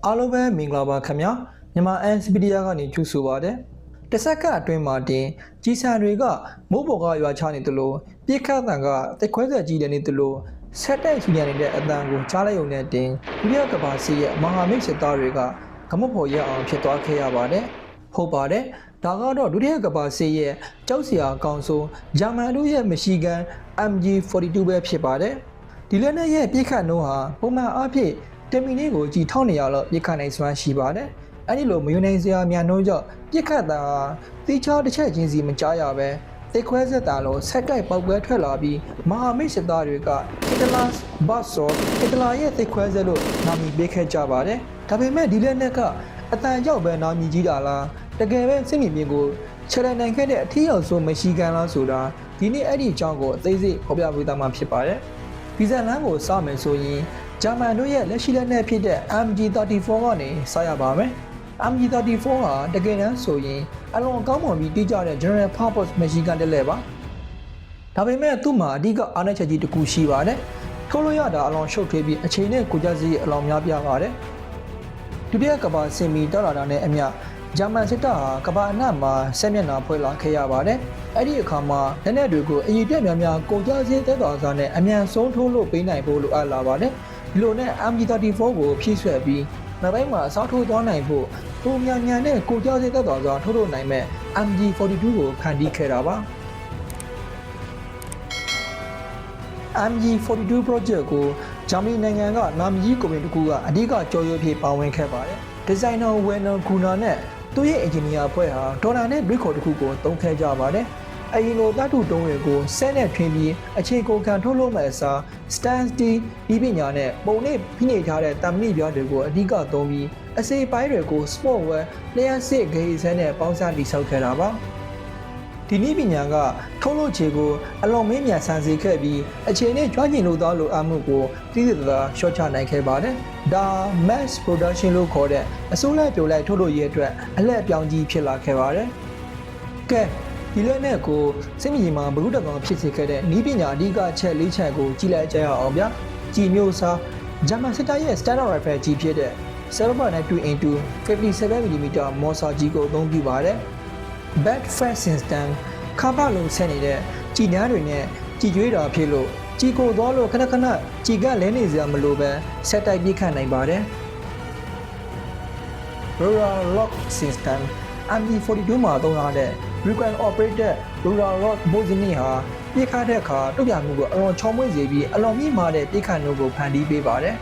အားလုံးပဲမင်္ဂလာပါခင်ဗျာမြန်မာ NCPDR ကနေကြိုဆိုပါတယ်တစ်စက္ကန့်အတွင်းမှာတင်ကြီးစံတွေကမိုးပေါ်ကရွာချနေသလိုပြစ်ခတ်တန်ကတက်ခွဲဆက်ကြီးတယ်နေသလိုဆက်တိုက်ဆူညံနေတဲ့အတန်ကိုကြားလိုက်ုံနဲ့တင်ဒုတိယကမ္ဘာစစ်ရဲ့မဟာမိတ်စစ်သားတွေကဂမုတ်ဖို့ရအောင်ဖြစ်သွားခဲ့ရပါတယ်ဟုတ်ပါတယ်ဒါကတော့ဒုတိယကမ္ဘာစစ်ရဲ့ကြောက်စရာအကောင်ဆုံးဂျာမန်တို့ရဲ့မရှီဂန် MG42 ပဲဖြစ်ပါတယ်ဒီလက်နက်ရဲ့ပြစ်ခတ်နှုန်းဟာပုံမှန်အားဖြင့်တမီလေးကိုကြည်1200လောက်ပြစ်ခတ်နိုင်စွမ်းရှိပါတယ်။အဲဒီလိုမယူနိုင်စရာများနှုန်းကြောင့်ပြစ်ခတ်တာတိချောတစ်ချက်ချင်းစီမကြားရပဲတိတ်ခွဲဆက်တာလို့ဆက်တိုက်ပေါက်ပွဲထွက်လာပြီးမဟာမိတ်စစ်သားတွေကဟစ်တလာဘတ်ဆော့ဟစ်တလာရဲ့တိတ်ခွဲဆက်လို့နာမည်ပေးခဲ့ကြပါတယ်။ဒါပေမဲ့ဒီလက်နက်ကအတန်ရောက်ပဲနာမည်ကြီးတာလားတကယ်ပဲစစ်မြေပြင်ကိုခြေလှမ်းနိုင်ခဲ့တဲ့အထီးရောက်ဆုံးမရှိကန်လားဆိုတာဒီနေ့အဲ့ဒီအကြောင်းကိုအသေးစိတ်ဖော်ပြပေးသွားမှာဖြစ်ပါတယ်။ဒီဇန်လန်းကိုစမယ်ဆိုရင်ဂျာမန်တို့ရဲ့လက်ရှိလက်နက်ဖြစ်တဲ့ MG34 ကနေစရပါမယ်။ MG34 ဟာတကယ်တမ်းဆိုရင်အလွန်ကောင်းမွန်ပြီးတိကျတဲ့ General Purpose Machine Gun တစ်လက်ပါ။ဒါပေမဲ့သူ့မှာအဓိကအားနည်းချက်ကြီးတစ်ခုရှိပါတယ်။ထုတ်လို့ရတာအလွန်ရှုပ်ထွေးပြီးအချိန်နဲ့ကိုကြစည်းအလွန်များပြားပါတယ်။ဒုတိယကမ္ဘာစစ်မီတောက်လာတာနဲ့အမျှဂျာမန်စစ်တပ်ဟာကမ္ဘာအနှံ့မှာဆက်မျက်နှာဖွဲ့လာခဲ့ရပါတယ်။အဲ့ဒီအခါမှာလက်နက်တွေကိုအရေးတက်များများကိုကြစည်းသက်တော်စားနဲ့အမြန်ဆုံးထိုးလို့ပေးနိုင်ဖို့လိုအပ်လာပါတယ်။ဒီလိုနဲ့ MG34 ကိုဖြည့်ဆွဲပြီးနောက်ပိုင်းမှာစောက်ထိုးသွားနိုင်ဖို့ပုံမြန်မြန်နဲ့ကိုကြောက်စိတ်သက်တော်စွာထုတ်လို့နိုင်မဲ့ MG42 ကိုဖန်တီးခဲ့တာပါ MG42 project ကိုဂျာမနီနိုင်ငံကနာမည်ကြီးကုမ္ပဏီတစ်ခုကအဓိကကြော်ရွံ့ဖြစ်ပါဝင်ခဲ့ပါတယ်ဒီဇိုင်နာဝယ်နာဂူနာနဲ့သူ့ရဲ့အင်ဂျင်နီယာအဖွဲ့ဟာဒေါ်လာနဲ့ဘရစ်ခေါ်တစ်ခုကိုသုံးခဲ့ကြပါတယ်အရင်လိုသတ္တုတုံးတွေကိုဆဲနဲ့ထွင်းပြီးအခြေကိုခံထုတ်လို့မဲ့အစား stand still ဒီပညာနဲ့ပုံနဲ့ဖိနေထားတဲ့တမဏိပြားတွေကိုအဓိကသုံးပြီးအစိပိုင်းတွေကို sport wear လျှက်စစ်ဂေးဆဲနဲ့ပေါင်းစပ်တည်ဆောက်ခဲ့တာပါဒီနည်းပညာကထုတ်လို့ခြေကိုအလွန်မင်းမြန်ဆန်စေခဲ့ပြီးအခြေနဲ့ကြွားကျင်လို့သားလိုအမှုကိုသိသိသာသာရှော့ချနိုင်ခဲ့ပါတယ်ဒါ mass production လို့ခေါ်တဲ့အစိုးရပြိုလိုက်ထုတ်လို့ရတဲ့အတွက်အလှည့်ပြောင်းကြီးဖြစ်လာခဲ့ပါတယ်ကဲဒီလက်နဲ့ကိုစစ်မြေမှာဘရုတကောင်ဖြစ်စေခဲ့တဲ့နီးပညာအဓိကချက်၄ချက်ကိုကြည့်လိုက်ကြရအောင်ဗျာကြည်မျိုးစားဂျာမန်စစ်တပ်ရဲ့ standard rifle ကြီးဖြစ်တဲ့ 7.2 57mm မော်ဆာကြီးကိုအသုံးပြုပါတယ် back fast system ခါပါလုံးဆက်နေတဲ့ကြည်ညားတွေနဲ့ကြည်ကြွေးတာဖြစ်လို့ကြည်ကိုသွားလို့ခဏခဏကြည်ကလဲနေစရာမလိုပဲဆက်တိုက်ပြေးခတ်နိုင်ပါတယ် Rural lock system MG42 မှာသုံးထားတဲ့ Recon Operated Rural Rock ဘိုးစနစ်ဟာပြေးခတ်တဲ့အခါတုတ်ပြမှုကိုအလွန်ချောင်းမွေ့စေပြီးအလွန်မြင့်မားတဲ့ပြေးခတ်နှုန်းကိုဖန်တီးပေးပါတယ်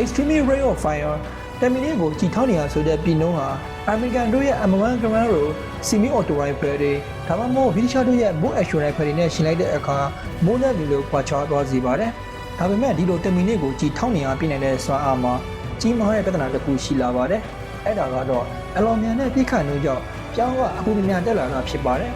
Extreme Rate of Fire တမီလေးကိုကြည်ထောင်းနေရဆိုတဲ့ပြည်နှုန်းဟာ American တို့ရဲ့ M1 Camaro Semi Auto Rifle တွေဒါမှမဟုတ် British တို့ရဲ့ Bolt Action Rifle တွေနဲ့ရှင်လိုက်တဲ့အခါမိုးနဲ့လူလိုခွာခြားသွားစေပါတယ်။ဒါပေမဲ့ဒီလိုတမီလေးကိုကြည်ထောင်းနေရပြနိုင်တဲ့စွမ်းအားမှာကြီးမားတဲ့ပြဿနာတစ်ခုရှိလာပါတယ်။အဲ့ဒါကတော့အလွန်မြန်တဲ့ပြစ်ခတ်နှုန်းကြောင့်ပြောင်းကအပူမြန်တက်လာတာဖြစ်ပါတယ်။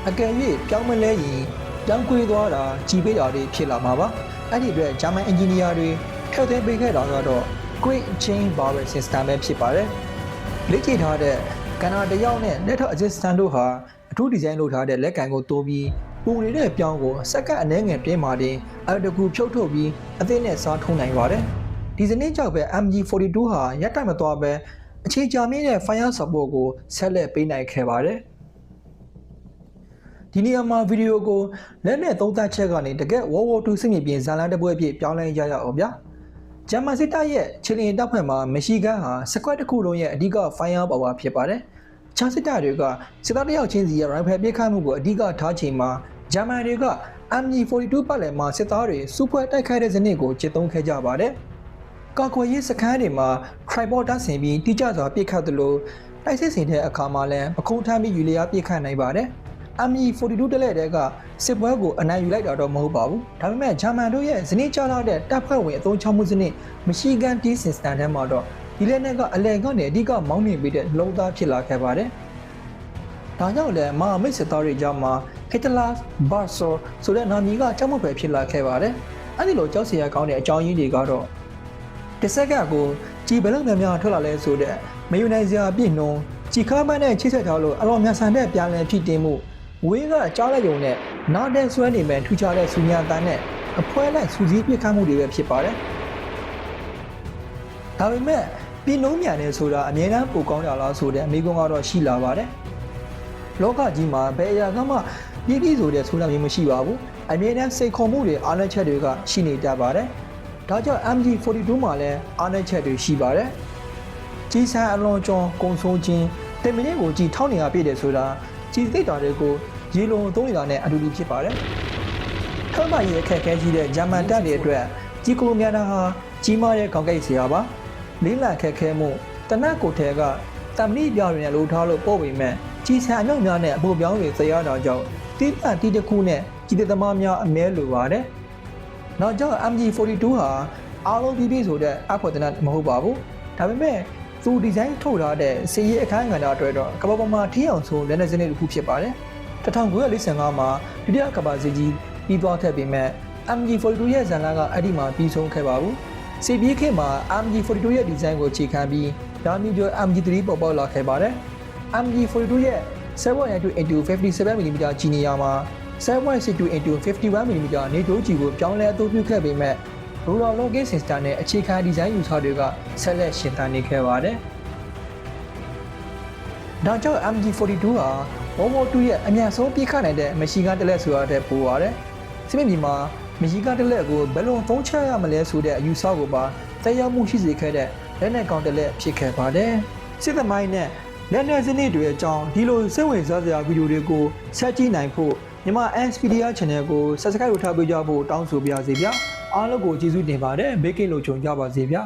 အကယ်၍ပြောင်းမလဲရင်ပြောင်းကွေးသွားတာကြီးပေးတာတွေဖြစ်လာမှာပါ။အဲ့ဒီအတွက်ဂျာမန်အင်ဂျင်နီယာတွေထည့်သွင်းပေးခဲ့တာကတော့ Quick Chain Barrel System ပဲဖြစ်ပါတယ်။လက်ကျထားတဲ့ကဏ္ဍတစ်ယောက်နဲ့လက်ထောက် assistant တို့ဟာအထူးဒီဇိုင်းလုပ်ထားတဲ့လက်ကန်ကိုတိုးပြီးပူနေတဲ့ပြောင်းကိုစက္ကန့်အနည်းငယ်ပြင်းမာတင်အတကူဖြုတ်ထုတ်ပြီးအသစ်နဲ့စားထုံးနိုင်ပါတယ်။ဒီစနစ်ကြောင့်ပဲ MG42 ဟာရပ်တန့်မသွားပဲအခြေချမြင့်တဲ့ fire support ကိုဆက်လက်ပေးနိုင်ခဲ့ပါတယ်။ဒီနေရာမှာဗီဒီယိုကိုလက်နဲ့သုံးသပ်ချက်ကနေတကယ် World War II စစ်မြေပြင်ဇာတ်လမ်းတစ်ပွဲအဖြစ်ပြောင်းလဲရအောင်ဗျာ။ဂျာမန်စစ်တပ်ရဲ့ခြေလျင်တပ်ဖွဲ့မှာမရှိဂန်ဟာစကွက်တစ်ခုလုံးရဲ့အဓိက fire power ဖြစ်ပါတယ်။ခြားစစ်တပ်တွေကစစ်သားတစ်ယောက်ချင်းစီရဲ့ rifle ပစ်ခတ်မှုကိုအဓိကထားချိန်မှာဂျာမန်တွေက MG42 ပတ်လည်မှာစစ်သားတွေစုဖွဲ့တိုက်ခိုက်တဲ့စနစ်ကိုကျင့်သုံးခဲ့ကြပါတယ်။ကာကွယ်ရေးစခန်းတွေမှာ tripod တပ်ဆင်ပြီးတိကျစွာပစ်ခတ်သလိုတိုက်စစ်ဆင်တဲ့အခါမှာလည်းပခုံးထမ်းပြီးယူလျားပစ်ခတ်နိုင်ပါတယ်။ MG42 တလက်တဲကစစ်ပွဲကိုအနိုင်ယူလိုက်တာတော့မဟုတ်ပါဘူး။ဒါပေမဲ့ဂျာမန်တို့ရဲ့ဇနီးကြားလာတဲ့တပ်ဖွဲ့ဝင်အသုံးချမှုစနစ်မရှိဂန် T-System ထဲမှာတော့ဒီလက်နက်ကအလဲကနေအဓိကမောင်းနှင်ပေးတဲ့လုံးသားဖြစ်လာခဲ့ပါတယ်။ဒါကြောင့်လည်းမဟာမိတ်စစ်သားတွေကြားမှာ Hitler Barso ဆိုတဲ့နာမည်ကကြောက်မက်ပဲဖြစ်လာခဲ့ပါတယ်။အဲဒီလိုကြောက်စရာကောင်းတဲ့အကြောင်းရင်းတွေကတော့တစ်စက္ကန့်ကိုကြည်ဘယ်လောက်များများထွက်လာလဲဆိုတဲ့မယူနိုင်စရာပြည့်နှုံးကြည်ခါမန်းနဲ့ချိတ်ဆက်ထားလို့အလွန်မြန်ဆန်တဲ့ပြန်လည်ဖြစ်တင်မှုဝေးကကြားလိုက်ုံနဲ့နားတဲ့ဆွဲနေမဲ့ထူခြားတဲ့ဆူညာတန်းနဲ့အဖွဲလိုက်စူးစီးပြစ်ခတ်မှုတွေပဲဖြစ်ပါတယ်။ ဒါပေမဲ့ပြည်နှုံးမြန်နေဆိုတာအမြဲတမ်းပိုကောင်းကြလားဆိုတဲ့အမေကွန်းကတော့ရှိလာပါတယ်လောကကြီးမှာဘယ်အရာကမှပြည်ဆိုတဲ့ဆိုတာမျိုးမရှိပါဘူးအမြဲတမ်းစိတ်ခေါ်မှုတွေအားနည်းချက်တွေကရှိနေကြပါတယ်ဒါကြောင့် MG42 မှာလည်းအားနည်းချက်တွေရှိပါတယ်ကြီးစံအလွန်ကျွန်းကုံဆုံးခြင်းတင်မင်းကိုကြည်ထောက်နေရပြည့်တယ်ဆိုတာကြီးသိတာတွေကိုရေလုံသုံးနေတာနဲ့အတူတူဖြစ်ပါတယ်ထောက်မရဲ့အခက်အခဲကြီးတဲ့ဂျာမန်တပ်တွေအတွက်ကြီးကိုများတာဟာကြီးမားတဲ့ခေါင်းကိတ်စရာပါလေးလံခက်ခဲမှုတနတ်ကိုထဲကတမဏိပြတွေနဲ့လှုပ်ထားလို့ပို့ပေမဲ့ကြီးစံအမြောက်များနဲ့အပိုပြောင်းတွေသေရတာကြောင့်တိပတီတစ်ခုနဲ့ကြီးတဲ့သမားများအမဲလိုပါတယ်နောက်ကြောင့် MG42 ဟာအားလုံးပြီးဆိုတဲ့အဖို့တနတ်မဟုတ်ပါဘူးဒါပေမဲ့သူဒီဇိုင်းထုတ်ထားတဲ့စီရီအခန်းကဏ္ဍအတွက်တော့ကမ္ဘာပေါ်မှာထင်းအောင်ဆိုလက်နေစနစ်တစ်ခုဖြစ်ပါတယ်1945မှာဒုတိယကမ္ဘာစစ်ကြီးပြီးသွားခဲ့ပေမဲ့ MG42 ရဲ့ဇာတ်လမ်းကအဲ့ဒီမှာပြီးဆုံးခဲ့ပါဘူးစီပီးခေတ်မှာ MG42 ရဲ့ဒီဇိုင်းကိုခြေခံပြီးဒါမီကျော် MG3 ပေါ်ပေါက်လာခဲ့ပါတယ် MG42 ရဲ့ 7.2x57mm ကြီးနေရမှာ 7.62x51mm နေတိုးကြီးကိုပြောင်းလဲအသုံးပြုခဲ့ပေမဲ့ Roller Login System နဲ့အခြေခံဒီဇိုင်းယူဆတွေကဆက်လက်ရှင်သန်နေခဲ့ပါတယ်။ဒါကြောင့် MG42 ဟာ World War II ရဲ့အများဆုံးပြစ်ခတ်နိုင်တဲ့မရှီဂန်တလက်ဆိုတာတဲ့ပိုပါတယ်။စစ်မြေပြင်မှာမရှီဂန်တလက်ကိုဘယ်လိုသုံးချရမလဲဆိုတဲ့အယူဆကိုပါသက်ရောက်မှုရှိစေခဲ့တဲ့လက်နက်ကောင်တလက်ဖြစ်ခဲ့ပါတယ်။စစ်သမိုင်းနဲ့လက်နက်စနစ်တွေအကြောင်းဒီလိုစိတ်ဝင်စားစရာဗီဒီယိုတွေကိုဆက်ကြည့်နိုင်ဖို့မြန်မာ NSPDR Channel ကို Subscribe လုပ်ထားပေးကြဖို့တောင်းဆိုပါရစေဗျာအားလုံးကိုကျေးဇူးတင်ပါတယ်ဘေးကင်းလို့ကြုံကြပါစေဗျာ